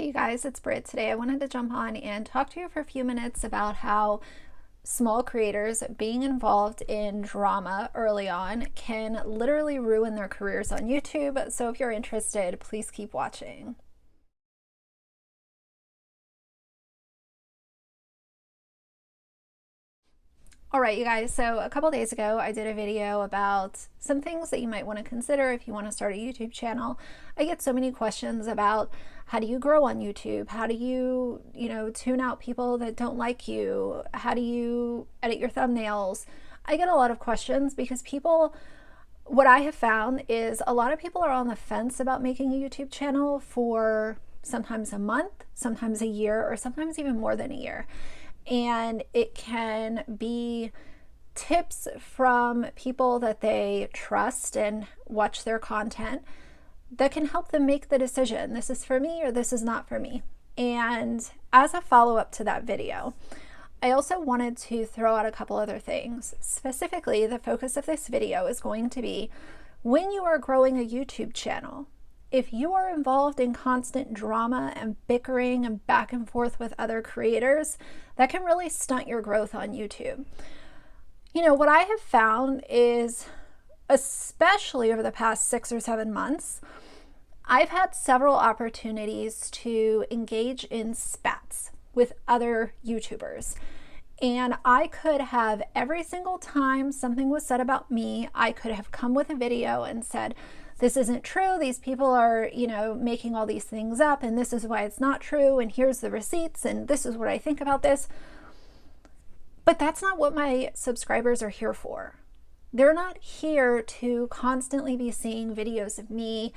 Hey you guys, it's Britt. Today I wanted to jump on and talk to you for a few minutes about how small creators being involved in drama early on can literally ruin their careers on YouTube. So if you're interested, please keep watching. All right, you guys, so a couple days ago, I did a video about some things that you might want to consider if you want to start a YouTube channel. I get so many questions about how do you grow on YouTube? How do you, tune out people that don't like you? How do you edit your thumbnails? I get a lot of questions because what I have found is a lot of people are on the fence about making a YouTube channel for sometimes a month, sometimes a year, or sometimes even more than a year. And it can be tips from people that they trust and watch their content that can help them make the decision. This is for me or this is not for me. And as a follow-up to that video, I also wanted to throw out a couple other things. Specifically, the focus of this video is going to be when you are growing a YouTube channel. If you are involved in constant drama and bickering and back and forth with other creators, that can really stunt your growth on YouTube. What I have found is, especially over the past 6 or 7 months, I've had several opportunities to engage in spats with other YouTubers. And I could have, every single time something was said about me, I could have come with a video and said, this isn't true, these people are, making all these things up, and this is why it's not true, and here's the receipts, and this is what I think about this. But that's not what my subscribers are here for. They're not here to constantly be seeing videos of me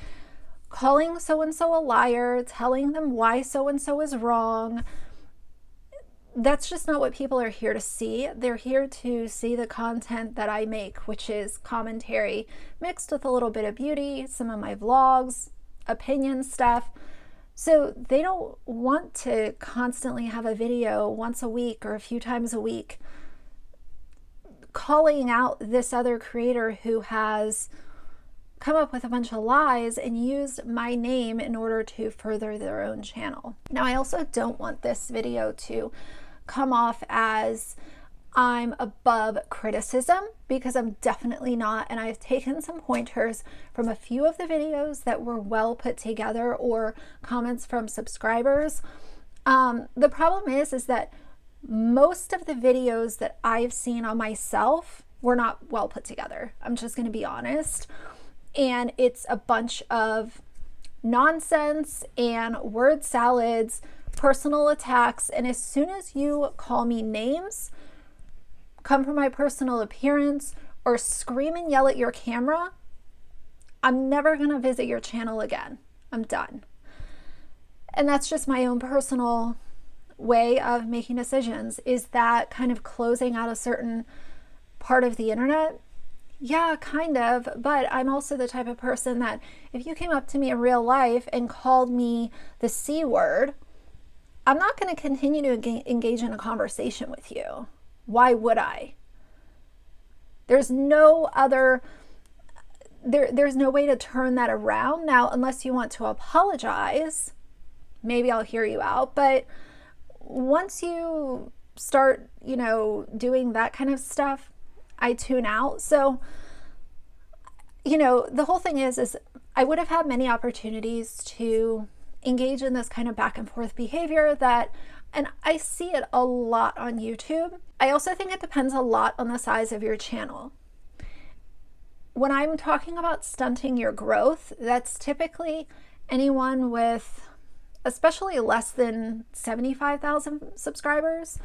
calling so-and-so a liar, telling them why so-and-so is wrong. That's just not what people are here to see. They're here to see the content that I make, which is commentary mixed with a little bit of beauty, some of my vlogs, opinion stuff. So they don't want to constantly have a video once a week or a few times a week calling out this other creator who has come up with a bunch of lies and used my name in order to further their own channel. Now, I also don't want this video to come off as I'm above criticism, because I'm definitely not, and I've taken some pointers from a few of the videos that were well put together or comments from subscribers. The problem is that most of the videos that I've seen on myself were not well put together. I'm just going to be honest. And it's a bunch of nonsense and word salads, personal attacks, and as soon as you call me names, come for my personal appearance, or scream and yell at your camera, I'm never going to visit your channel again. I'm done. And that's just my own personal way of making decisions. Is that kind of closing out a certain part of the internet? Yeah, kind of, but I'm also the type of person that if you came up to me in real life and called me the C word, I'm not going to continue to engage in a conversation with you. Why would I? There's no other, there's no way to turn that around. Now, unless you want to apologize, maybe I'll hear you out. But once you start, doing that kind of stuff, I tune out. So, the whole thing is I would have had many opportunities to engage in this kind of back and forth behavior and I see it a lot on YouTube. I also think it depends a lot on the size of your channel. When I'm talking about stunting your growth, that's typically anyone with, especially less than 75,000 subscribers.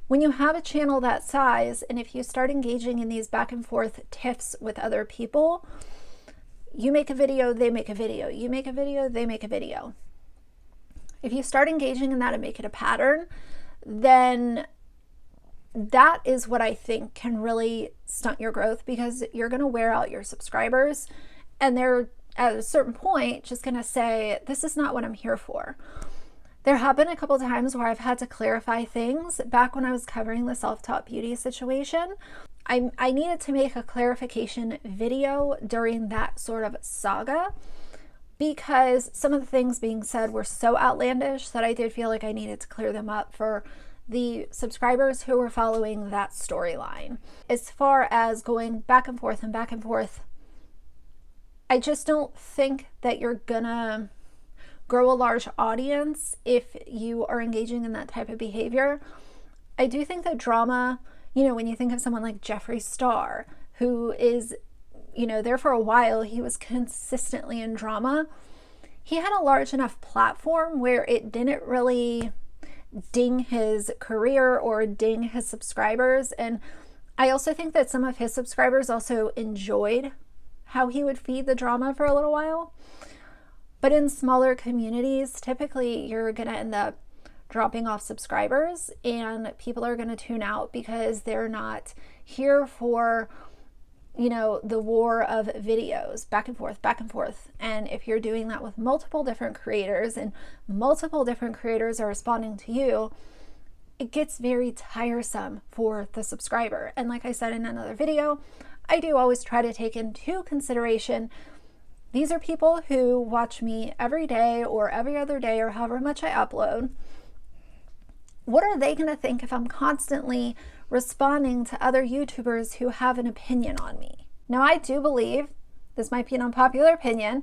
When you have a channel that size, and if you start engaging in these back and forth tiffs with other people, you make a video, they make a video. You make a video, they make a video. If you start engaging in that and make it a pattern, then that is what I think can really stunt your growth, because you're going to wear out your subscribers and they're at a certain point just going to say, this is not what I'm here for. There have been a couple times where I've had to clarify things. Back when I was covering the self-taught beauty situation, I needed to make a clarification video during that sort of saga because some of the things being said were so outlandish that I did feel like I needed to clear them up for the subscribers who were following that storyline. As far as going back and forth and back and forth, I just don't think that you're gonna grow a large audience if you are engaging in that type of behavior. I do think that drama, you know, when you think of someone like Jeffree Star, who is, you know, there for a while, he was consistently in drama. He had a large enough platform where it didn't really ding his career or ding his subscribers. And I also think that some of his subscribers also enjoyed how he would feed the drama for a little while. But in smaller communities, typically you're going to end up dropping off subscribers and people are going to tune out because they're not here for, you know, the war of videos back and forth, back and forth. And if you're doing that with multiple different creators and multiple different creators are responding to you, it gets very tiresome for the subscriber. And like I said in another video, I do always try to take into consideration, these are people who watch me every day or every other day or however much I upload. What are they going to think if I'm constantly responding to other YouTubers who have an opinion on me? Now, I do believe, this might be an unpopular opinion,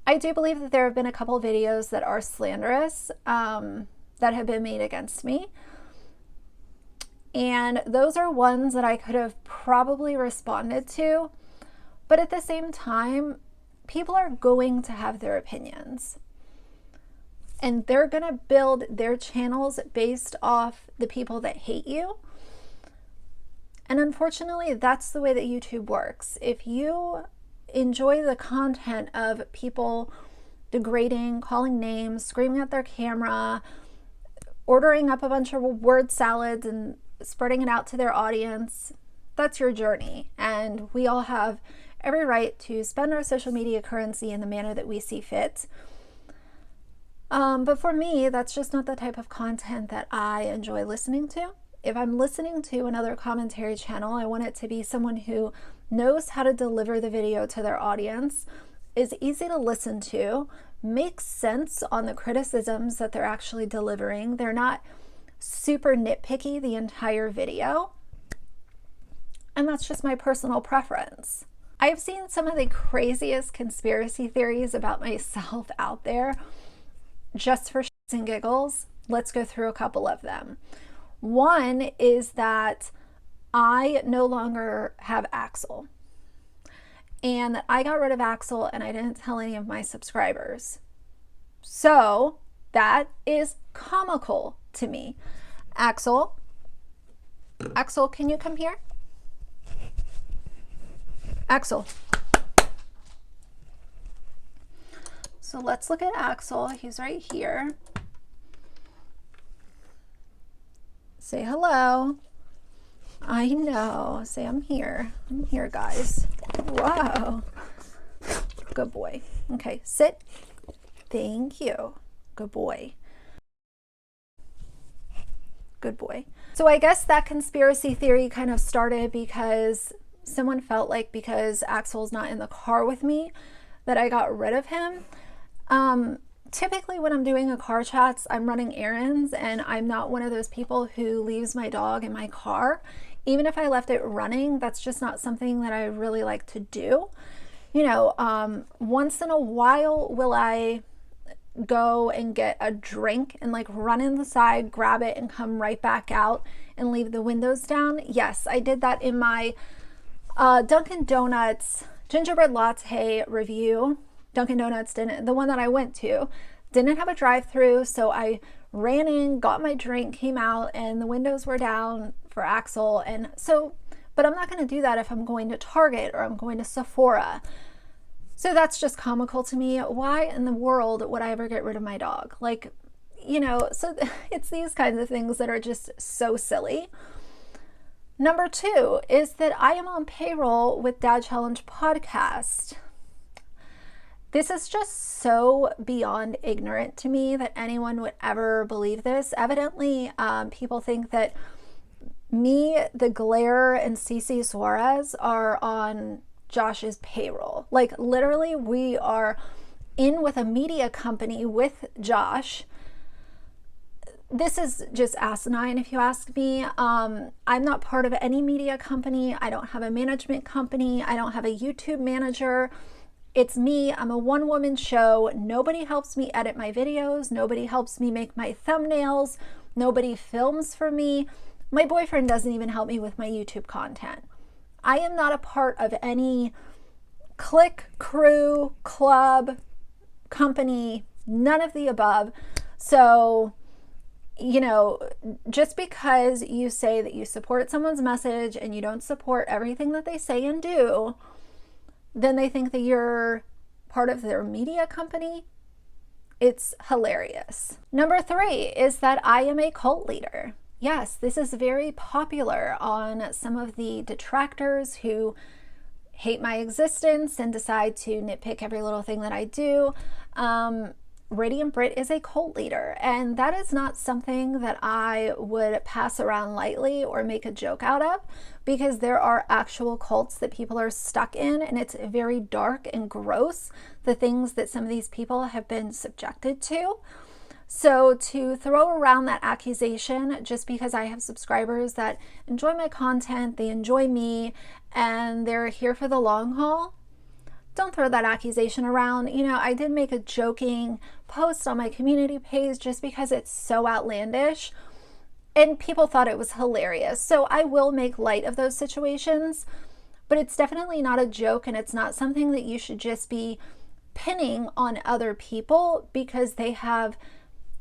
I do believe that there have been a couple videos that are slanderous that have been made against me. And those are ones that I could have probably responded to. But at the same time, people are going to have their opinions. And they're going to build their channels based off the people that hate you. And unfortunately, that's the way that YouTube works. If you enjoy the content of people degrading, calling names, screaming at their camera, ordering up a bunch of word salads and spreading it out to their audience, that's your journey. And we all have every right to spend our social media currency in the manner that we see fit. But for me, that's just not the type of content that I enjoy listening to. If I'm listening to another commentary channel, I want it to be someone who knows how to deliver the video to their audience, is easy to listen to, makes sense on the criticisms that they're actually delivering. They're not super nitpicky the entire video. And that's just my personal preference. I've seen some of the craziest conspiracy theories about myself out there. Just for shits and giggles, let's go through a couple of them. One is that I no longer have Axel, and that I got rid of Axel and I didn't tell any of my subscribers. So that is comical to me. Axel, can you come here? Axel. So let's look at Axel. He's right here. Say hello. I know. Say I'm here. I'm here, guys. Whoa. Good boy. Okay, sit. Thank you. Good boy. Good boy. So I guess that conspiracy theory kind of started because someone felt like because Axel's not in the car with me that I got rid of him. Typically when I'm doing a car chats, I'm running errands and I'm not one of those people who leaves my dog in my car. Even if I left it running, that's just not something that I really like to do. You know, once in a while will I go and get a drink and like run in the side, grab it and come right back out and leave the windows down. Yes, I did that in my Dunkin' Donuts gingerbread latte review. Dunkin' Donuts didn't, the one that I went to, didn't have a drive-through, so I ran in, got my drink, came out, and the windows were down for Axel. And so, but I'm not going to do that if I'm going to Target or I'm going to Sephora. So that's just comical to me. Why in the world would I ever get rid of my dog? Like, you know, so it's these kinds of things that are just so silly. Number two is that I am on payroll with Dad Challenge Podcast. This is just so beyond ignorant to me that anyone would ever believe this. Evidently, people think that me, the Glare, and Cece Suarez are on Josh's payroll. Like literally, we are in with a media company with Josh. This is just asinine, if you ask me. I'm not part of any media company. I don't have a management company. I don't have a YouTube manager. It's me. I'm a one-woman show. Nobody helps me edit my videos. Nobody helps me make my thumbnails. Nobody films for me. My boyfriend doesn't even help me with my YouTube content. I am not a part of any clique, crew, club, company, none of the above. So, you know, just because you say that you support someone's message and you don't support everything that they say and do, then they think that you're part of their media company. It's hilarious. Number 3 is that I am a cult leader. Yes, this is very popular on some of the detractors who hate my existence and decide to nitpick every little thing that I do. Radiantbritt is a cult leader, and that is not something that I would pass around lightly or make a joke out of, because there are actual cults that people are stuck in, and it's very dark and gross, the things that some of these people have been subjected to. So to throw around that accusation just because I have subscribers that enjoy my content, they enjoy me, and they're here for the long haul, don't throw that accusation around. You know, I did make a joking post on my community page just because it's so outlandish and people thought it was hilarious. So I will make light of those situations, but it's definitely not a joke, and it's not something that you should just be pinning on other people because they have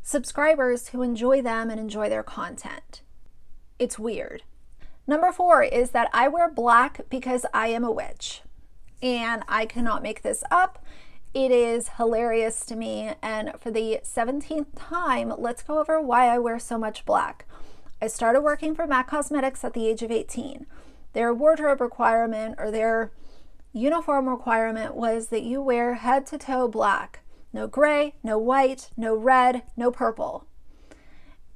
subscribers who enjoy them and enjoy their content. It's weird. Number 4 is that I wear black because I am a witch. And I cannot make this up. It is hilarious to me. And for the 17th time, let's go over why I wear so much black. I started working for MAC Cosmetics at the age of 18. Their wardrobe requirement, or their uniform requirement, was that you wear head to toe black. No gray, no white, no red, no purple.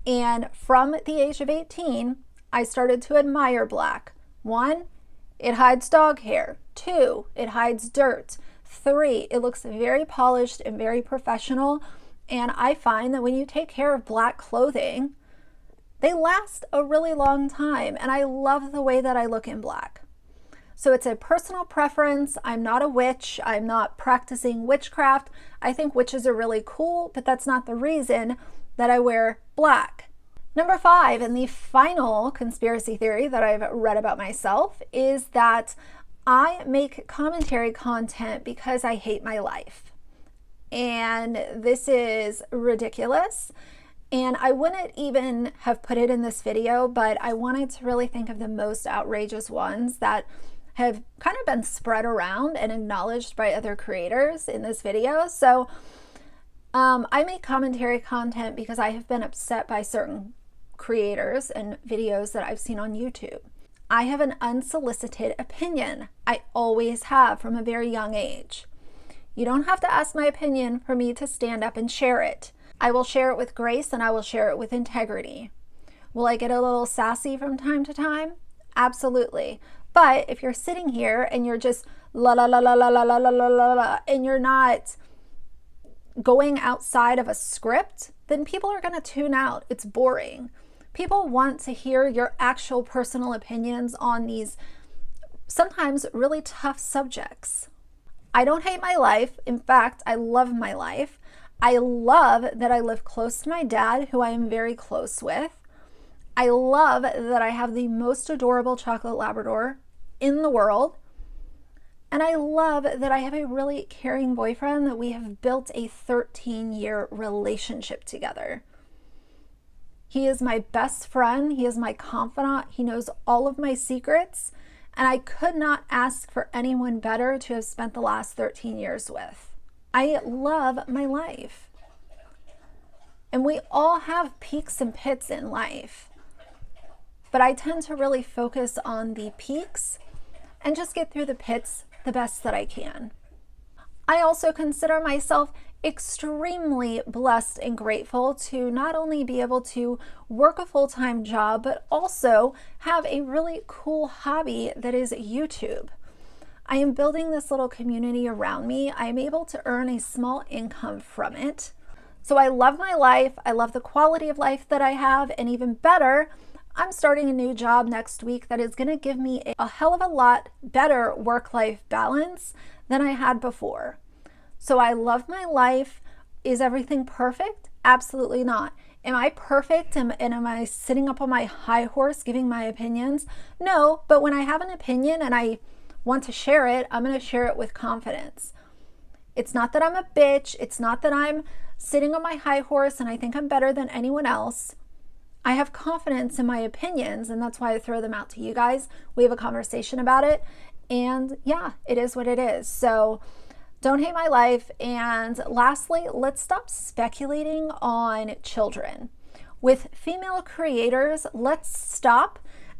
And from the age of 18, I started to admire black. 1, it hides dog hair. 2, it hides dirt. 3, it looks very polished and very professional. And I find that when you take care of black clothing, they last a really long time. And I love the way that I look in black. So it's a personal preference. I'm not a witch. I'm not practicing witchcraft. I think witches are really cool, but that's not the reason that I wear black. Number 5, and the final conspiracy theory that I've read about myself, is that I make commentary content because I hate my life. And this is ridiculous. And I wouldn't even have put it in this video, but I wanted to really think of the most outrageous ones that have kind of been spread around and acknowledged by other creators in this video. So I make commentary content because I have been upset by certain creators and videos that I've seen on YouTube. I have an unsolicited opinion. I always have from a very young age. You don't have to ask my opinion for me to stand up and share it. I will share it with grace and I will share it with integrity. Will I get a little sassy from time to time? Absolutely. But if you're sitting here and you're just la la la la la la la la la la, and you're not going outside of a script, then people are going to tune out. It's boring. People want to hear your actual personal opinions on these sometimes really tough subjects. I don't hate my life. In fact, I love my life. I love that I live close to my dad, who I am very close with. I love that I have the most adorable chocolate Labrador in the world. And I love that I have a really caring boyfriend, that we have built a 13-year relationship together. He is my best friend. He is my confidant. He knows all of my secrets. And I could not ask for anyone better to have spent the last 13 years with. I love my life. And we all have peaks and pits in life. But I tend to really focus on the peaks and just get through the pits the best that I can. I also consider myself extremely blessed and grateful to not only be able to work a full-time job, but also have a really cool hobby that is YouTube. I am building this little community around me. I am able to earn a small income from it. So I love my life. I love the quality of life that I have. And even better, I'm starting a new job next week that is going to give me a hell of a lot better work-life balance than I had before. So I love my life. Is everything perfect? Absolutely not. Am I perfect and am I sitting up on my high horse giving my opinions? No, but when I have an opinion and I want to share it, I'm going to share it with confidence. It's not that I'm a bitch. It's not that I'm sitting on my high horse and I think I'm better than anyone else. I have confidence in my opinions, and that's why I throw them out to you guys. We have a conversation about it, and yeah, it is what it is. So don't hate my life. And lastly, let's stop speculating on children. With female creators, let's stop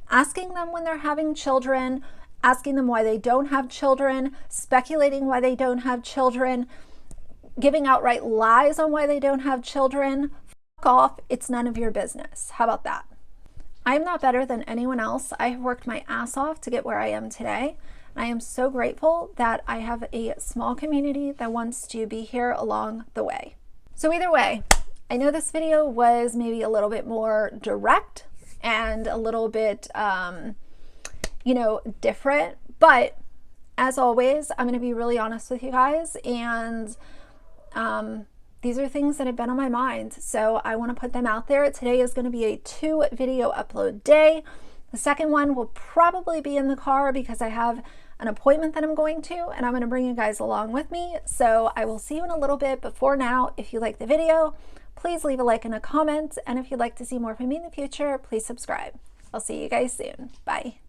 asking them when they're having children, asking them why they don't have children, speculating why they don't have children, giving outright lies on why they don't have children. Fuck off. It's none of your business. How about that? I'm not better than anyone else. I have worked my ass off to get where I am today. I am so grateful that I have a small community that wants to be here along the way. So either way, I know this video was maybe a little bit more direct and a little bit, different, but as always, I'm going to be really honest with you guys, and these are things that have been on my mind, so I want to put them out there. Today is going to be a 2 video upload day. The second one will probably be in the car because I have an appointment that I'm going to, and I'm going to bring you guys along with me. So I will see you in a little bit. But for now, if you like the video, please leave a like and a comment. And if you'd like to see more from me in the future, please subscribe. I'll see you guys soon. Bye.